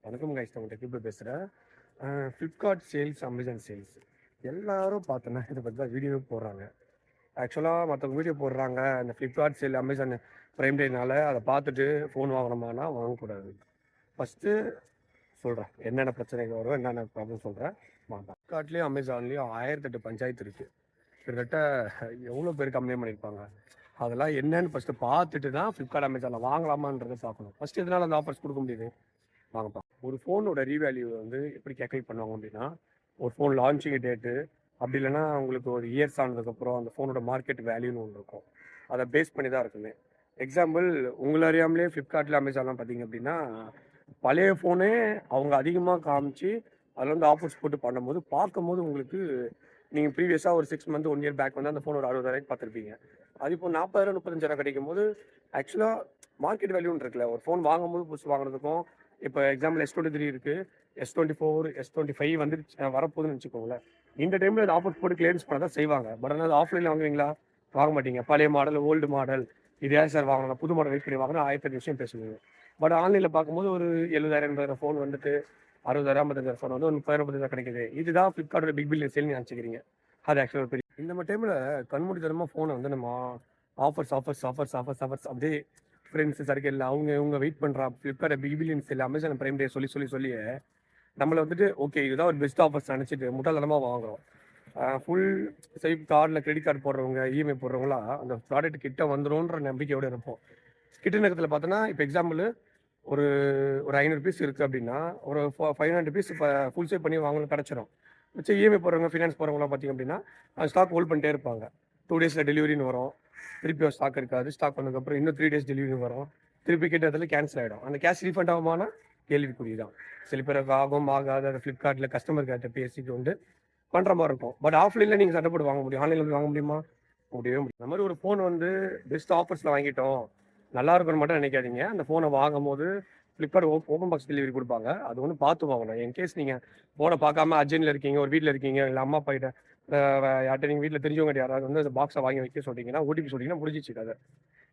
வணக்கம் கைஸ், நான் டெக் பேசுகிறேன். ஃப்ளிப்கார்ட் சேல்ஸ், அமேசான் சேல்ஸ் எல்லாரும் பார்த்தோன்னா இதை பற்றி தான் வீடியோ போடுறாங்க. ஆக்சுவலாக மற்றவங்க வீடியோ போடுறாங்க, இந்த ஃப்ளிப்கார்ட் சேல், அமேசான் ப்ரைம் டேனால அதை பார்த்துட்டு ஃபோன் வாங்கணுமானா வாங்கக்கூடாது. ஃபஸ்ட்டு சொல்கிறேன் என்னென்ன பிரச்சனைகள் வரும், என்னென்ன ப்ராப்ளம் சொல்கிறேன். ஃப்ளிப்கார்ட்லேயும் அமேசான்லேயும் 1008 பஞ்சாயத்து இருக்குது. கிட்டத்தட்ட எவ்வளோ பேர் கம்ப்ளைண்ட் பண்ணியிருப்பாங்க. அதெல்லாம் என்னன்னு ஃபஸ்ட்டு பார்த்துட்டு தான் ஃப்ளிப்கார்ட், அமேசானில் வாங்கலாமான்றதை பார்க்கணும். ஃபஸ்ட்டு எதனால் அந்த ஆஃபர்ஸ் கொடுக்க முடியுது வாங்கப்பா. ஒரு ஃபோனோட ரீவேல்யூ வந்து எப்படி கேல்குலேட் பண்ணுவாங்க அப்படின்னா, ஒரு ஃபோன் லான்ச்சிங் டேட்டு, அப்படி இல்லைன்னா உங்களுக்கு ஒரு இயர்ஸ் ஆனதுக்கப்புறம் அந்த ஃபோனோட மார்க்கெட் வேல்யூன்னு ஒன்று இருக்கும். அதை பேஸ் பண்ணி தான் இருக்குமே. எக்ஸாம்பிள், உங்களை அறியாமலே ஃப்ளிப்கார்ட்டில், அமேசான்லாம் பார்த்தீங்க அப்படின்னா, பழைய ஃபோனே அவங்க அதிகமாக காமிச்சு அதில் வந்து ஆஃபர்ஸ் போட்டு பண்ணும்போது பார்க்கும்போது உங்களுக்கு நீங்கள் ப்ரீவியஸாக ஒரு 6 மந்த் 1 இயர் பேக் வந்து அந்த ஃபோன் ஒரு 60,000 பார்த்துருப்பீங்க. அது இப்போ 40,000 35,000 கிடைக்கும் போது ஆக்சுவலாக மார்க்கெட் வேல்யூன்னு இருக்குல்ல. ஒரு ஃபோன் வாங்கும்போது புதுசு வாங்குறதுக்கும், இப்போ எக்ஸாம்பிள் S23 இருக்குது, S24, S25 வந்து வரப்போகுதுன்னு வச்சுக்கோங்களேன். இந்த டைமில் அது ஆஃபர்ஸ் போட்டு கிளியரன்ஸ் பண்ண தான் செய்வாங்க. பட் ஆனால் அது ஆஃப்லைனில் வாங்குவீங்களா? வாங்க மாட்டீங்க. பழைய மாடல், ஓல்டு மாடல், இது யார் சார் வாங்கணும், புது மாடல் வெயிட் பண்ணி வாங்கினா 1008 விஷயம் பேசுவீங்க. பட் ஆன்லைனில் பார்க்கும்போது ஒரு 70,000 80,000 ஃபோன் வந்துட்டு 60,000 50,000 ஃபோன் வந்து ஒரு 30,000 40,000 கிடைக்குது. இதுதான் ஃப்ளிப்கார்ட்டோட பிக் பில்லியன் சேல்னு நினச்சிக்கிறீங்க. அது ஆக்சுவலாக பெரிய இந்த மாதிரி டைமில் கண்மூடித்தனமாக ஃபோனை வந்து நம்ம offers offers offers offers offers அப்படியே ஃப்ரெண்ட்ஸ் சர்க்கிள் அவங்க வெயிட் பண்ணுறா. Flipkart big billion sale, Amazon Prime Day சொல்லி நம்மளை வந்துட்டு ஓகே இதுதான் ஒரு பெஸ்ட் ஆஃபர்ஸ் நினச்சிட்டு முட்டாள்தனமாக வாங்குறோம். ஃபுல் ஸ்வைப் கார்டில் கிரெடிட் கார்டு போடுறவங்க, இஎம்ஐ போடுறவங்களாம் அந்த ப்ராடக்ட் கிட்ட வந்துடும்ன்ற நம்பிக்கையோடு இருப்போம். கிட்ட நேரத்தில் பார்த்தோன்னா, இப்போ எக்ஸாம்பிள் ஒரு ஒரு 500 பீஸ் இருக்குது அப்படின்னா ஒரு 500 பீஸ் இப்போ ஃபுல் ஸ்வைப் பண்ணி வாங்கணும் கிடச்சிரும். வச்சு இஎம்ஐ போடுறவங்க, ஃபினான்ஸ் போடுறவங்களாம் பார்த்திங்க அப்படின்னா ஸ்டாக் ஹோல்ட் பண்ணிட்டே இருப்பாங்க. 2 டேஸில் டெலிவரின்னு வரும், திருப்பி ஸ்டாக் இருக்காது. ஸ்டாக் வந்ததுக்கப்புறம் இன்னும் 3 டேஸ் டெலிவரி வரும், திருப்பி கேட்டதில் கேன்சல் ஆகிடும். அந்த கேஷ் ரீஃபண்ட் ஆகுமானா கேள்விக்குறி தான். சில பேருக்கு ஆகும் ஆகாது. அதை ஃப்ளிப்கார்ட்டில் கஸ்டமர் கேர்ட்ட பேசிட்டு வந்து பண்ணுற மாதிரி இருக்கும். பட் ஆஃப்லைனில் நீங்கள் சட்டை போட்டு வாங்க முடியும், ஆன்லைனில் வாங்க முடியுமா? முடியவே முடியும். இந்த மாதிரி ஒரு ஃபோன் வந்து பெஸ்ட் ஆஃபர்ஸில் வாங்கிட்டோம் நல்லா இருக்குன்னு மட்டும் நினைக்காதீங்க. அந்த ஃபோனை வாங்கும் போது ஃப்ளிப்கார்ட் ஓப்பன் பாக்ஸ் டெலிவரி கொடுப்பாங்க. அது ஒன்று பார்த்து வாங்கணும். இன்கேஸ் நீங்கள் ஃபோனை பார்க்காம அர்ஜென்ட்டில் இருக்கீங்க, ஒரு வீட்டில் இருக்கீங்க, இல்லை அம்மா அப்பா கிட்ட யார்கிட்ட நீங்கள் வீட்டில் தெரிஞ்சவங்க யாராவது வந்து அந்த பாக்ஸை வாங்கி வைக்க சொல்லிட்டீங்கன்னா, ஓடிபி சொல்லிங்கன்னா முடிஞ்சிச்சு கதை.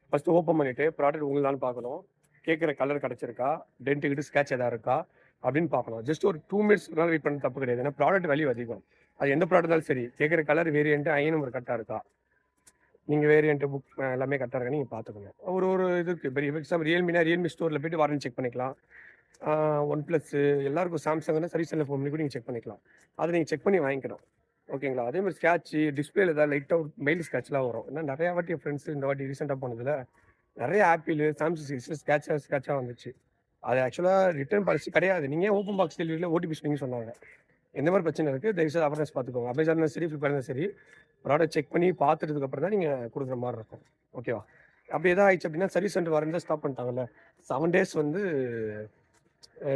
ஃபஸ்ட்டு ஓப்பன் பண்ணிவிட்டு ப்ராடக்ட் உங்களான்னு பார்க்கணும். கேட்குற கலர் கிடச்சிருக்கா, டென்ட்டுக்கிட்டு ஸ்கேட்ச் எதாவது இருக்கா அப்படின்னு பார்க்கணும். ஜஸ்ட் ஒரு 2 மினிட்ஸ்னால வெயிட் பண்ண தப்பு கிடையாது. ஏன்னா ப்ராடக்ட் வேல்யூ அதிகம். அது எந்த ப்ராடக்ட் இருந்தாலும் சரி, கேட்குற கலர் வேரியன்ட்டு ஐ நம்பர் கரெக்டாக இருக்கா, நீங்கள் வேரியன்ட்டு புக் எல்லாமே கரெக்டாக இருக்கா நீங்கள் பார்த்துக்கோங்க. ஒரு இது இருக்குது. பெரிய எக்ஸாம்பிள் ரியல்மி ஸ்டோரில் போய்ட்டு வாரண்டி செக் பண்ணிக்கலாம். ஒன் ப்ளஸ் எல்லாருக்கும் சாம்சங்னா சர்வீஸில் ஃபோன் பண்ணி கூட நீங்கள் செக் பண்ணிக்கலாம். அதை நீங்கள் செக் பண்ணி வாங்கிக்கணும். ஓகேங்களா? அதே மாதிரி ஸ்கேட்சு டிஸ்பிளேல ஏதாவது லைட்டாக ஒரு மெயில் ஸ்கேட்ச்லாம் வரும். ஏன்னா நிறையா வாட்டி என் ஃப்ரெண்ட்ஸ் இந்த வாட்டி ரீசெண்டாக போனதில் நிறைய ஆப்பிள், சாம்சங் சீரிஸில் ஸ்கேட்சாக வந்துச்சு. அது ஆக்சுவலாக ரிட்டர்ன் பாலிசி கிடையாது. நீங்கள் ஓப்பன் பாக்ஸ் டெலிவரியில் ஓடிபி சொன்னீங்கன்னு சொன்னாங்க. எந்த மாதிரி பிரச்சனை இருக்குது, தயவுசெய்து அவேர்னஸ் பார்த்துக்கோங்க. அமேசான் சரி, ஃப்ளிப்கார்ட்டும் சரி, ப்ராடக்ட் செக் பண்ணி பார்த்துட்டதுக்கப்புறம் தான் நீங்கள் கொடுக்குற மாதிரி இருக்கும். ஓகேவா? அப்படி எதாவது ஆயிடுச்சு அப்படின்னா சர்வீஸ் சென்டர் வரேன் ஸ்டாப் பண்ணிட்டாங்கல்ல. 7 டேஸ் வந்து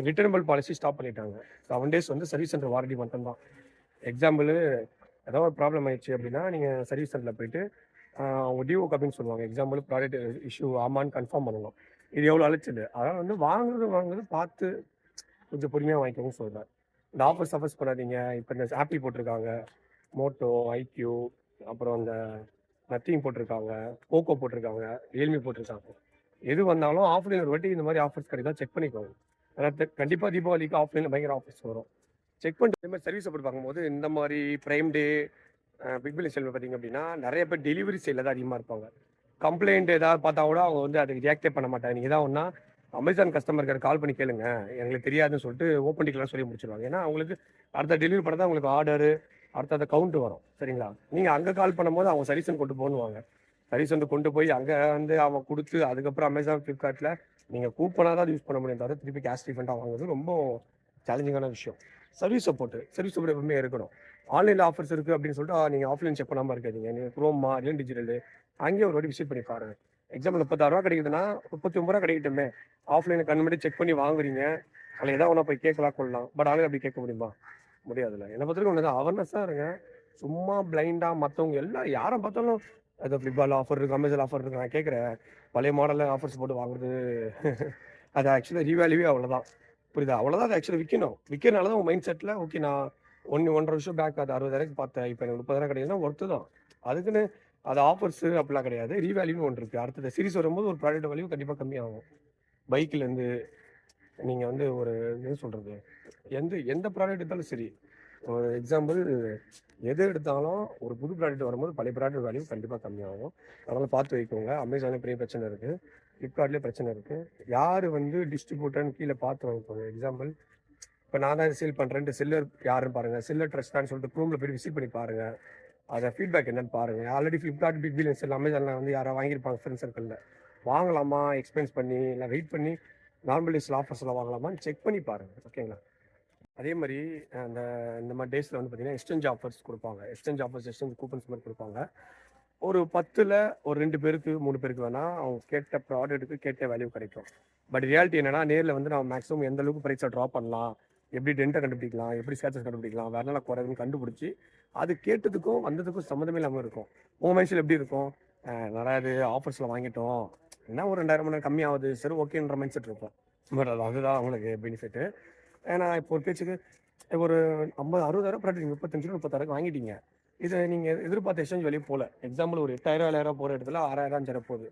ரிட்டர்னபிள் பாலிசி ஸ்டாப் பண்ணிட்டாங்க. 7 டேஸ் வந்து சர்வீஸ் சென்டர் வாரண்டி மட்டும்தான். எக்ஸாம்பிள், ஏதாவது ஒரு ப்ராப்ளம் ஆயிடுச்சு அப்படின்னா நீங்கள் சர்வீஸ் சென்டரில் போயிட்டு அவங்க டிஓ காப்பின்னு சொல்லுவாங்க. எக்ஸாம்பிள் ப்ராடக்ட் இஷ்யூ ஆமான்னு கன்ஃபார்ம் பண்ணணும். இது எவ்வளோ அழைச்சிது. அதனால் வந்து வாங்குறது பார்த்து கொஞ்சம் பொறுமையாக வாங்கிக்கோங்க சொல்கிறேன். இந்த ஆஃபர்ஸ் பண்ணாதீங்க. இப்போ இந்த ஆப்பிள் போட்டிருக்காங்க, மோட்டோ, ஐக்யூ, அப்புறம் இந்த நத்திங் போட்டிருக்காங்க, போக்கோ போட்டிருக்காங்க, ரியல்மி போட்டிருக்காங்க. எது வந்தாலும் ஆஃப்லைன் ஒரு வாட்டி இந்த மாதிரி ஆஃபர்ஸ் கிடைக்குதா செக் பண்ணிக்கோங்க. ஏன்னா கண்டிப்பாக தீபாவளிக்கு ஆஃப்லைனில் பயங்கர ஆஃபர்ஸ் வரும். செக் பண்ணிட்டு இந்த மாதிரி சர்வீஸ் அப்படி பார்க்கும்போது இந்த மாதிரி ப்ரைம் டே, பிக் பில்லியன் சேல் பார்த்தீங்க அப்படின்னா நிறைய பேர் டெலிவரி சைடில் தான் அதிகமாக இருப்பாங்க. கம்ப்ளைண்ட் ஏதாவது பார்த்தா கூட அவங்க வந்து அதுக்கு ரியாக்டே பண்ண மாட்டாங்க. நீங்கள் தான் ஒன்றா அமேசான் கஸ்டமர் கேர் கால் பண்ணி கேளுங்க, எங்களுக்கு தெரியாதுன்னு சொல்லிட்டு ஓப்பன் டிக்கலாம் சொல்லி முடிச்சிருவாங்க. ஏன்னா அவங்களுக்கு அடுத்த டெலிவரி பண்ண தான் உங்களுக்கு ஆர்டரு, அடுத்த கவுண்ட் வரும். சரிங்களா? நீங்கள் அங்கே கால் பண்ணும்போது அவங்க சர்வீஸ் கொண்டு போகணுவாங்க. சர்வீஸ் வந்து கொண்டு போய் அங்கே வந்து அவங்க கொடுத்து அதுக்கப்புறம் அமேசான் ஃப்ளிப்கார்ட்டில் நீங்கள் கூப்பனாக தான் யூஸ் பண்ண முடியும் தவிர திருப்பி கேஷ் ரீஃபண்டாக வாங்குறது ரொம்ப சேலஞ்சிங்கான விஷயம். சர்வீஸ் சப்போர்ட் எப்பவுமே இருக்கணும். ஆன்லைனில் ஆஃபர்ஸ் இருக்குது அப்படின்னு சொல்லிட்டு நீங்கள் ஆஃப்லைன் செக் பண்ணாமல் இருக்காதீங்க. நீங்கள் குரோமா, ரியல் டிஜிட்டல் அங்கேயே ஒரு வாட்டி விசிட் பண்ணி பாருங்கள். எக்ஸாம்பிள் 36 ரூபா கிடைக்குதுன்னா 39 ரூபா கிடைக்கட்டுமே. ஆஃப்லைனில் கண் பண்ணி செக் பண்ணி வாங்குறீங்க, அதில் ஏதாவது ஒன்றா போய் கேட்கலாம் கொள்ளலாம். பட் ஆன்லைன் அப்படி கேட்க முடியுமா? முடியாதுல்ல. என்னை பொறுத்தவரைக்கும் ஒன்று தான், அவேர்னஸாக இருங்க. சும்மா பிளைண்டாக மற்றவங்க எல்லாம் யாரை பார்த்தாலும் ஏதோ ஃப்ளிப்கார்ட்டில் ஆஃபர் இருக்குது, அமேசான் ஆஃபர் இருக்குது, நான் கேட்குறேன் பழைய மாடலில் ஆஃபர்ஸ் போட்டு வாங்குறது அது ஆக்சுவலாக ரீவேல்யூவே அவ்வளோதான். புரியுதா? அவ்வளோதான். அது ஆக்சுவலாக விற்கிறனால தான் உங்கள் மைண்ட் செட்டில் ஓகே நான் 1.5 வருஷம் பேக் அது 60,000 பார்த்தேன், இப்போ எனக்கு 30,000 கிடைக்குதுன்னா ஒர்த்து தான். அதுக்குன்னு அது ஆஃபர்ஸு அப்படிலாம் கிடையாது. ரீவேல்யூன்னு ஒன்று இருக்குது. அடுத்தது சீரிஸ் வரும்போது ஒரு ப்ராடக்ட் வேல்யூ கண்டிப்பாக கம்மியாகும். பைக்லேருந்து நீங்கள் வந்து ஒரு என்ன சொல்கிறது, எந்த எந்த ப்ராடக்ட் எடுத்தாலும் சரி, ஒரு எக்ஸாம்பிள் எது எடுத்தாலும் ஒரு புது ப்ராடக்ட் வரும்போது பழைய ப்ராடக்ட் வேல்யூ கண்டிப்பாக கம்மியாகும். அதனால் பார்த்து வைக்கோங்க. அமேசான்லேயே பெரிய பிரச்சனை இருக்குது, ஃப்ளிப்கார்ட்லேயே பிரச்சனை இருக்குது. யார் வந்து டிஸ்ட்ரிபியூட்டர்னு கீழே பார்த்து வாங்கிக்கோங்க. எக்ஸாம்பிள் இப்போ நான் தான் சேல் பண்ணுறேன்ட்டு செல்லர் யாருன்னு பாருங்கள், செல்லர் ட்ரஸ்டான்னு சொல்லிட்டு க்ரோமில் போய் விசிட் பண்ணி பாருங்கள். அதை ஃபீட்பேக் என்னன்னு பாருங்கள். ஆல்ரெடி ஃப்ளிப்கார்ட், பிக் பில்லியன் செல், அமேசானில் வந்து யாராவது வாங்கியிருப்பாங்க ஃப்ரெண்ட்ஸ் சர்க்கிளில். வாங்கலாமா, எக்ஸ்பென்ஸ் பண்ணி இல்லை வெயிட் பண்ணி நார்மல் டேஸில் ஆஃபர்ஸில் வாங்கலாமான்னு செக் பண்ணி பாருங்கள். ஓகேங்களா? அதே மாதிரி அந்த இந்த மாதிரி டேஸில் வந்து பார்த்தீங்கன்னா எக்ஸ்சேஞ்ச் ஆஃபர்ஸ் கொடுப்பாங்க. எக்ஸ்சேஞ்ச் ஆஃபர்ஸ், எக்ஸ்சேஞ்ச் கூப்பன்ஸ் மாதிரி கொடுப்பாங்க. ஒரு 10ல் ஒரு 2 பேருக்கு 3 பேருக்கு வேணால் அவங்க கேட்ட ப்ராடக்ட்டுக்கு கேட்ட வேல்யூ கிடைக்கும். பட் ரியாலிட்டி என்னன்னா, நேரில் வந்து நம்ம மேக்ஸிமம் எந்த அளவுக்கு ப்ரைஸை ட்ராப் பண்ணலாம், எப்படி டென்ட்டை கண்டுபிடிக்கலாம், எப்படி ஸ்கேச்சஸ் கண்டுபிடிக்கலாம், வேற நாள் குறையுதுன்னு கண்டுபிடிச்சி அது கேட்டதுக்கும் வந்ததுக்கும் சம்மந்தமே இல்லாமல் இருக்கும். உங்கள் மைண்ட்ஸில் எப்படி இருக்கும், நிறையா இது ஆஃபர்ஸில் வாங்கிட்டோம், என்ன ஒரு 2000 மணி நேரம் கம்மியாகுது, சரி ஓகேன்ற மைண்ட் செட் இருக்கும். பட் அதுதான் அவங்களுக்கு பெனிஃபிட்டு. ஏன்னா இப்போ ஒரு பேச்சுக்கு ஒரு 50 60,000 ப்ராடக்ட் நீங்கள் 35 30,000 வாங்கிட்டீங்க. இதை நீங்கள் எதிர்பார்த்த எக்ஸ்சேஞ்ச் வெளியே போகல. எக்ஸாம்பிள் ஒரு 8,000 7,000 போகிற இடத்துல 6,000 5,000 போகுது.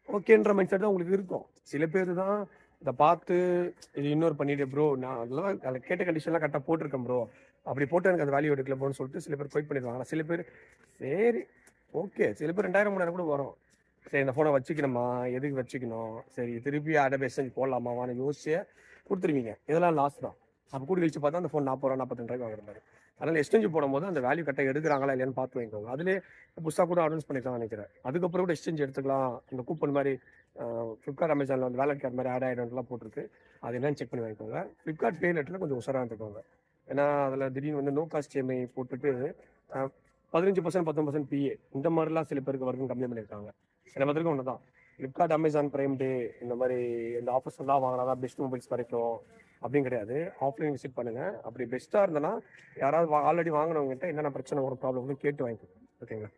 ஓகேன்ற மைண்ட் செட் தான் உங்களுக்கு இருக்கும். சில பேர் தான் இதை பார்த்து இது இன்னொரு பண்ணிட்டு ப்ரோ, நான் அதெல்லாம் அதில் கேட்ட கண்டிஷன்லாம் கரெக்டாக போட்டிருக்கேன் ப்ரோ, அப்படி போட்டு எனக்கு அது வேல்யூ எடுக்கல ப்ரோன்னு சொல்லிட்டு சில பேர் குவைட் பண்ணிடுவாங்க. ஆனால் சில பேர் சரி ஓகே, சில பேர் 2000 3000 கூட வரும். சரி இந்த ஃபோனை வச்சுக்கணுமா, எதுக்கு வச்சுக்கணும், சரி திருப்பி ஆர்டர் எக்ஸ்சேஞ்ச் போடலாமான்னு யோசிச்சு கொடுத்துருவீங்க. இதெல்லாம் லாஸ் தான். அப்போ கூட கழிச்சு பார்த்தா அந்த ஃபோன் 40 ரூபா 42 வாங்குற மாதிரி. அதனால் எக்ஸ்சேஞ்ச் போடும்போது அந்த வேல்யூ கரெக்டாக எடுக்கிறாங்களா இல்லையான்னு பார்த்து வாங்கிக்கோங்க. அதிலே புதுசாக கூட அனௌன்ஸ் பண்ணிக்கலாம் நினைக்கிறேன். அதுக்கப்புறம் கூட எக்ஸ்சேஞ்ச் எடுத்துக்கலாம். இந்த கூப்பன் மாதிரி ஃப்ளிப்கார்ட், அமேசானில் வந்து வேலட் கார்டு மாதிரி ஆட் ஆகிடும்லாம் போட்டிருக்கு. அது என்னன்னு செக் பண்ணி வாங்கிக்கோங்க. ஃப்ளிப்கார்ட் பே லெட்டரில் கொஞ்சம் உஷாராக இருந்துக்கோங்க. ஏன்னா அதில் திடீர்னு வந்து நோ காஸ்ட் இஎம்ஐ போட்டுட்டு 15% 19% பிஏ இந்த மாதிரிலாம் சில பேருக்கு வருதுன்னு கம்ப்ளைண்ட் பண்ணியிருக்காங்க. என்ன பார்த்துருக்க ஒன்று தான். ஃப்ளிப்கார்ட், அமேசான் பிரைம் டே இந்த மாதிரி இந்த ஆஃபர்ஸ் எல்லாம் வாங்கினா தான் பெஸ்ட் மொபைல்ஸ் கிடைக்கும் அப்படின்னு கிடையாது. ஆஃப்லைன் விசிட் பண்ணுங்கள். அப்படி பெஸ்ட்டாக இருந்தனா யாராவது ஆல்ரெடி வாங்கினவங்ககிட்ட என்னென்ன பிரச்சனை ஒரு ப்ராப்ளம்னு கேட்டு வாங்கிக்கோங்க. ஓகேங்களா?